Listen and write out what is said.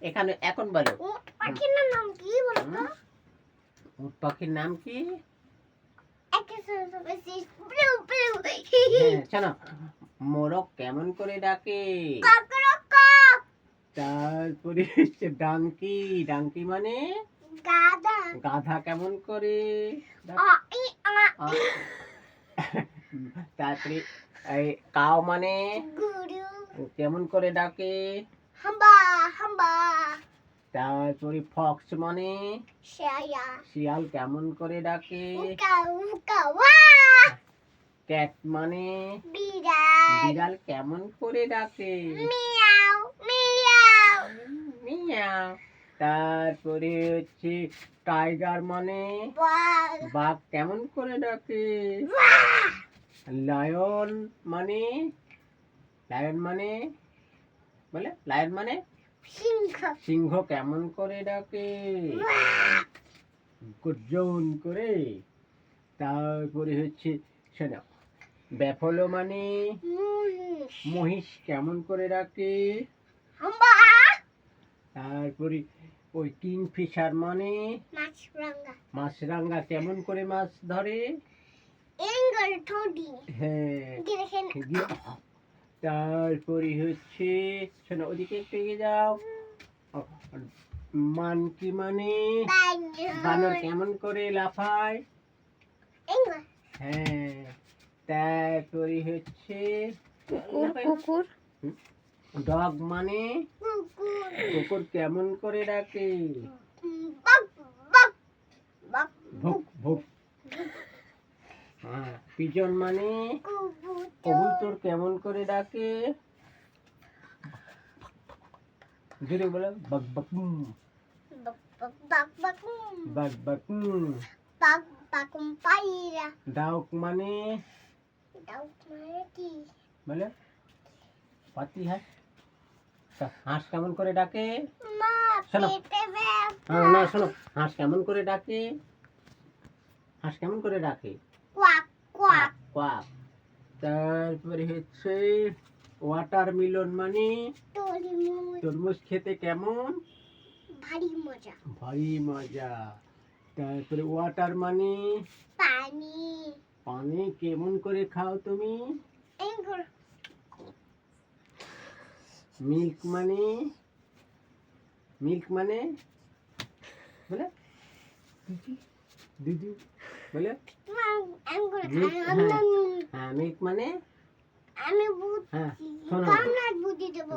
এখানে এখন বলো উট পাখির নাম কি বলো তো? উট পাখির নাম কি? হ্যাঁ, শোনো, মোরগ কেমন করে ডাকে? তারপরে হচ্ছে ডাঙ্কি, ডাঙ্কি মানে গাধা। গাধা কেমন করে তারপরে এই কাউ মানে গরু। কেমন করে ডাকে? হাম্বা হাম্বা। তারপরে ফক্স মানে শিয়াল। শিয়াল কেমন করে ডাকে? উকা উকা ওয়া। ক্যাট মানে বিড়াল। বিড়াল কেমন করে ডাকে? মিয়াও মিয়াও। মিয়াও। তারপরে হচ্ছে টাইগার মানে বাঘ। বাঘ কেমন করে ডাকে? লায়ন মানে লায়ন মানে বলে লায়ন মানে সিংহ। সিংহ কেমন করে ডাকে? গর্জন করে। তারপরে হচ্ছে শোনো, ব্যাফলো মানে মহিষ। মহিষ কেমন করে ডাকে? হাম্বা। তারপরে ওই কিংফিশার মানে মাছরাঙা। মাছরাঙা কেমন করে মাছ ধরে? এঙ্গল ঠোঁটি। হ্যাঁ। দেখেন। তারপরে হচ্ছে শোনো, ওদিকে একটু এগিয়ে যাও। মানকি মানে বানর কেমন করে লাফায়? এঙ্গল। হ্যাঁ। তারপরে হচ্ছে কুকুর। ডগ মানে কুকুর। কুকুর কেমন করে ডাকে? বক বক বক। ভুক ভুক। হ্যাঁ। পিজন মানে কবুতর। কবুতর কেমন করে ডাকে? জোরে বলো, বক বক বক বক বক বক। বক বক। বক বক পায়রা। ডাউক মানে ডাউক মানে কি? বলে পাতি হাঁস। হাঁস কেমন করে ডাকে? মা শোনো। পেটে ব্যথা। না শোনো, হাঁস কেমন করে ডাকে? হাঁস কেমন করে ডাকে? Quack quack. কোয়াক। তারপরে হচ্ছে ওয়াটারমেলন মানে তরমুজ। তরমুজ খেতে কেমন? ভারী মজা। ভারী মজা। তারপরে ওয়াটার মানে পানি। পানি কেমন করে খাও তুমি? এঙ্গল। মিল্ক মানে বলে দুধু বলে এঙ্গল। হ্যাঁ মিল্ক মানে আমি বুঝি। হ্যাঁ শোনো কামনার বুদ্ধি দেবো।